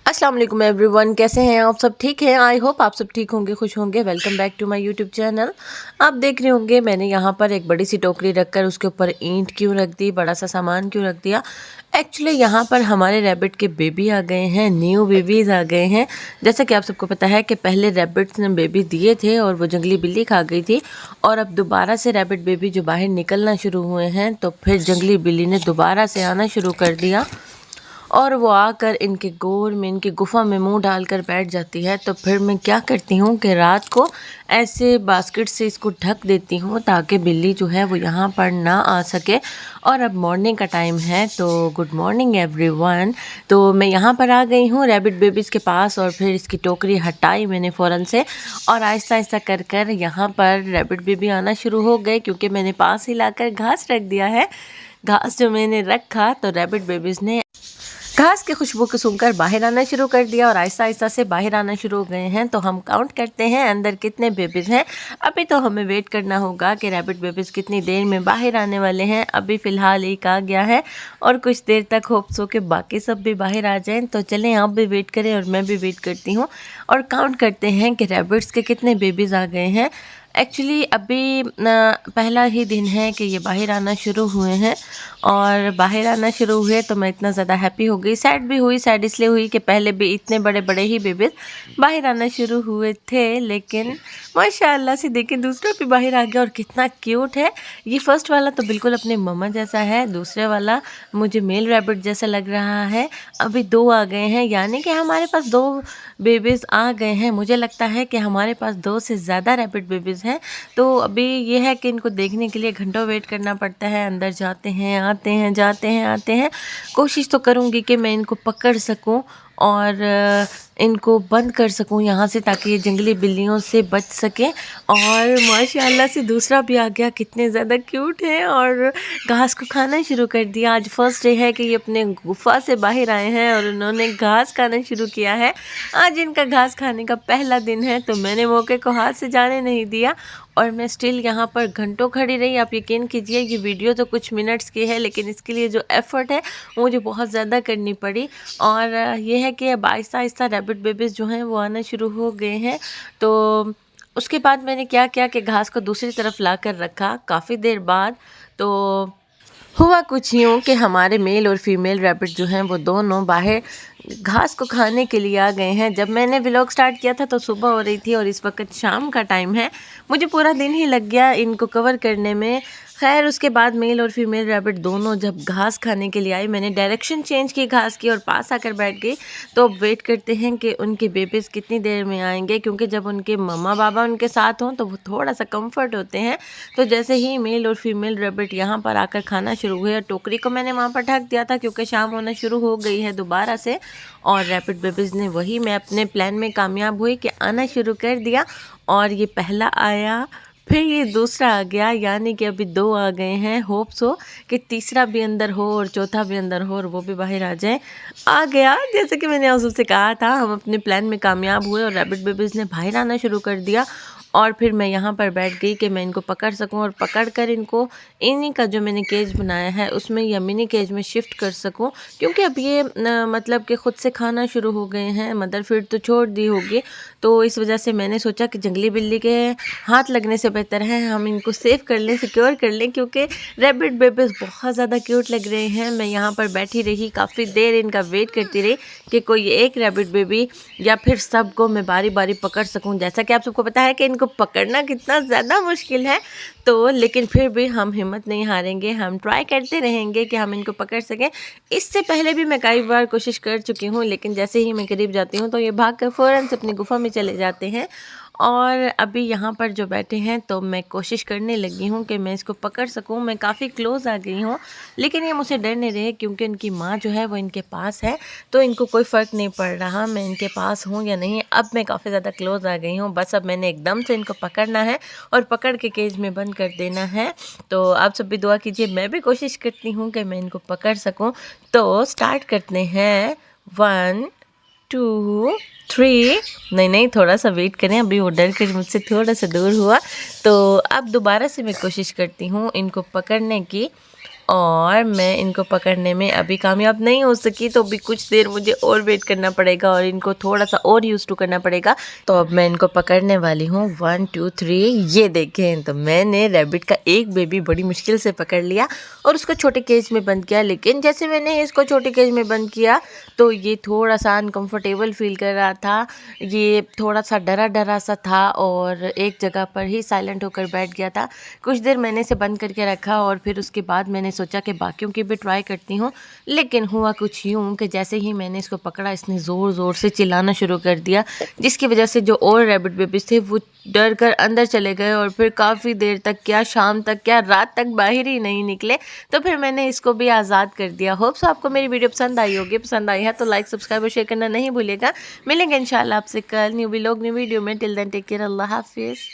अस्सलाम वालेकुम एवरीवन, कैसे हैं आप सब? ठीक हैं? आई होप आप सब ठीक होंगे, खुश होंगे। Welcome back to my YouTube channel. आप देख रहे होंगे मैंने यहाँ पर एक बड़ी सी टोकरी रखकर उसके ऊपर ईंट क्यों रख दी, बड़ा सा सामान क्यों रख दिया। एक्चुअली यहाँ पर हमारे रैबिट के बेबी आ गए हैं, न्यू बेबीज़ आ गए हैं। जैसा कि आप सबको पता है कि पहले रैबिट्स ने बेबी दिए थे और वो जंगली बिल्ली खा गई थी, और अब दोबारा से रैबिट बेबी जो बाहर निकलना शुरू हुए हैं, तो फिर जंगली बिल्ली ने दोबारा से आना शुरू कर दिया और वो आकर इनके गोर में, इनकी गुफा में मुंह डालकर बैठ जाती है। तो फिर मैं क्या करती हूँ कि रात को ऐसे बास्केट से इसको ढक देती हूँ ताकि बिल्ली जो है वो यहाँ पर ना आ सके। और अब मॉर्निंग का टाइम है, तो गुड मॉर्निंग एवरीवन। तो मैं यहाँ पर आ गई हूँ रैबिट बेबीज़ के पास, और फिर इसकी टोकरी हटाई मैंने फ़ौरन से, और आहिस्ता आहिस्ता कर कर यहाँ पर रैबिट बेबी आना शुरू हो गए, क्योंकि मैंने पास ही लाकर घास रख दिया है। घास जो मैंने रखा तो रैबिट बेबीज़ ने घास की खुशबू को सुनकर बाहर आना शुरू कर दिया, और आहिस्ता आहिस्ता से बाहर आना शुरू हो गए हैं। तो हम काउंट करते हैं अंदर कितने बेबीज़ हैं। अभी तो हमें वेट करना होगा कि रैबिट बेबीज़ कितनी देर में बाहर आने वाले हैं। अभी फ़िलहाल एक आ गया है और कुछ देर तक होप्स हो के बाकी सब भी बाहर आ जाएं। तो चलें, आप भी वेट करें और मैं भी वेट करती हूँ, और काउंट करते हैं कि रैबिट्स के कितने बेबीज़ आ गए हैं। एक्चुअली अभी पहला ही दिन है कि ये बाहर आना शुरू हुए हैं, और बाहर आना शुरू हुए तो मैं इतना ज़्यादा हैप्पी हो गई। सैड भी हुई, सैड इसलिए हुई कि पहले भी इतने बड़े बड़े ही बेबीज़ बाहर आना शुरू हुए थे, लेकिन माशाल्लाह से देखिए दूसरा भी बाहर आ गया, और कितना क्यूट है। ये फर्स्ट वाला तो बिल्कुल अपने मम्मा जैसा है, दूसरे वाला मुझे मेल रैबिट जैसा लग रहा है। अभी दो आ गए हैं, यानी कि हमारे पास दो बेबीज़ आ गए हैं। मुझे लगता है कि हमारे पास दो से ज़्यादा रैबिट बेबीज़ हैं। तो अभी ये है कि इनको देखने के लिए घंटों वेट करना पड़ता है। अंदर जाते हैं, आते हैं, जाते हैं, आते हैं। कोशिश तो करूँगी कि मैं इनको पकड़ सकूँ और इनको बंद कर सकूँ यहाँ से, ताकि ये जंगली बिल्लियों से बच सकें। और माशाल्लाह से दूसरा भी आ गया, कितने ज़्यादा क्यूट है, और घास को खाना शुरू कर दिया। आज फर्स्ट डे है कि ये अपने गुफा से बाहर आए हैं और उन्होंने घास खाना शुरू किया है। आज इनका घास खाने का पहला दिन है, तो मैंने मौके को हाथ से जाने नहीं दिया, और मैं स्टिल यहाँ पर घंटों खड़ी रही। आप यकीन कीजिए, ये वीडियो तो कुछ मिनट्स की है, लेकिन इसके लिए जो एफ़र्ट है वो मुझे बहुत ज़्यादा करनी पड़ी। और ये है कि अब आहिस्ता आहिस्ता रैबिट बेबीज़ जो हैं वो आना शुरू हो गए हैं। तो उसके बाद मैंने क्या किया कि घास को दूसरी तरफ ला कर रखा काफ़ी देर बाद। तो हुआ कुछ यूँ कि हमारे मेल और फीमेल रैबिट जो हैं वो दोनों बाहर घास को खाने के लिए आ गए हैं। जब मैंने व्लॉग स्टार्ट किया था तो सुबह हो रही थी, और इस वक्त शाम का टाइम है। मुझे पूरा दिन ही लग गया इनको कवर करने में। खैर, उसके बाद मेल और फीमेल रैबिट दोनों जब घास खाने के लिए आई, मैंने डायरेक्शन चेंज की घास की और पास आकर बैठ गई। तो अब वेट करते हैं कि उनके बेबीज़ कितनी देर में आएंगे, क्योंकि जब उनके मम्मा बाबा उनके साथ हों तो वो थोड़ा सा कंफर्ट होते हैं। तो जैसे ही मेल और फीमेल रैबिट यहाँ पर आकर खाना शुरू हुए, और टोकरी को मैंने वहाँ पर ढक दिया था क्योंकि शाम होना शुरू हो गई है दोबारा से, और रैबिट बेबीज़ ने वही, मैं अपने प्लान में कामयाब हुई कि आना शुरू कर दिया। और ये पहला आया, फिर ये दूसरा आ गया, यानी कि अभी दो आ गए हैं। होप्स हो कि तीसरा भी अंदर हो और चौथा भी अंदर हो और वो भी बाहर आ जाए। आ गया, जैसे कि मैंने आप सबसे कहा था, हम अपने प्लान में कामयाब हुए और रैबिट बेबीज़ ने बाहर आना शुरू कर दिया। और फिर मैं यहाँ पर बैठ गई कि मैं इनको पकड़ सकूँ, और पकड़ कर इनको इन्हीं का जो मैंने केज बनाया है उसमें या मिनी केज में शिफ्ट कर सकूँ, क्योंकि अब ये मतलब कि ख़ुद से खाना शुरू हो गए हैं। मदर फीड तो छोड़ दी होगी, तो इस वजह से मैंने सोचा कि जंगली बिल्ली के हाथ लगने से बेहतर है हम इनको सेव कर लें, सिक्योर कर लें, क्योंकि रैबिट बेबीज़ बहुत ज़्यादा क्यूट लग रहे हैं। मैं यहाँ पर बैठी रही, काफ़ी देर इनका वेट करती रही कि कोई एक रैबिट बेबी या फिर सबको मैं बारी बारी पकड़ सकूँ। जैसा कि आप सबको पता है कि इनको पकड़ना कितना ज़्यादा मुश्किल है, तो लेकिन फिर भी हम हिम्मत नहीं हारेंगे, हम ट्राई करते रहेंगे कि हम इनको पकड़ सकें। इससे पहले भी मैं कई बार कोशिश कर चुकी हूँ, लेकिन जैसे ही मैं करीब जाती हूँ तो ये भाग कर फ़ौरन से अपनी गुफा में चले जाते हैं। और अभी यहाँ पर जो बैठे हैं, तो मैं कोशिश करने लगी हूँ कि मैं इसको पकड़ सकूँ। मैं काफ़ी क्लोज़ आ गई हूँ, लेकिन ये मुझसे डर नहीं रहे, क्योंकि उनकी माँ जो है वो इनके पास है, तो इनको कोई फ़र्क नहीं पड़ रहा मैं इनके पास हूँ या नहीं। अब मैं काफ़ी ज़्यादा क्लोज़ आ गई हूँ, बस अब मैंने एकदम से इनको पकड़ना है और पकड़ के केज में बंद कर देना है। तो आप सब भी दुआ कीजिए, मैं भी कोशिश करती हूँ कि मैं इनको पकड़ सकूँ। तो स्टार्ट करते हैं, 1 2 3। नहीं, थोड़ा सा वेट करें, अभी वो डर कर मुझसे थोड़ा सा दूर हुआ। तो अब दोबारा से मैं कोशिश करती हूँ इनको पकड़ने की। और मैं इनको पकड़ने में अभी कामयाब नहीं हो सकी, तो अभी कुछ देर मुझे और वेट करना पड़ेगा और इनको थोड़ा सा और यूज़ टू करना पड़ेगा। तो अब मैं इनको पकड़ने वाली हूँ। 1 2 3, ये देखें, तो मैंने रैबिट का एक बेबी बड़ी मुश्किल से पकड़ लिया और उसको छोटे केज में बंद किया। लेकिन जैसे मैंने इसको छोटे केज में बंद किया तो ये थोड़ा सा अनकम्फर्टेबल फील कर रहा था, ये थोड़ा सा डरा डरा सा था और एक जगह पर ही साइलेंट होकर बैठ गया था। कुछ देर मैंने इसे बंद करके रखा और फिर उसके बाद मैंने सोचा कि बाकियों की भी ट्राई करती हूँ। लेकिन हुआ कुछ यूँ कि जैसे ही मैंने इसको पकड़ा, इसने ज़ोर ज़ोर से चिल्लाना शुरू कर दिया, जिसकी वजह से जो और रैबिट बेबीज थे वो डर कर अंदर चले गए और फिर काफ़ी देर तक, क्या शाम तक, क्या रात तक बाहर ही नहीं निकले। तो फिर मैंने इसको भी आज़ाद कर दिया। होप सो आपको मेरी वीडियो पसंद आई होगी। पसंद आई है तो लाइक, सब्सक्राइब और शेयर करना नहीं भूलिएगा। मिलेंगे इंशाल्लाह आपसे कल न्यू व्लॉग, न्यू वीडियो में। टिल देन टेक केयर, अल्लाह हाफिज़।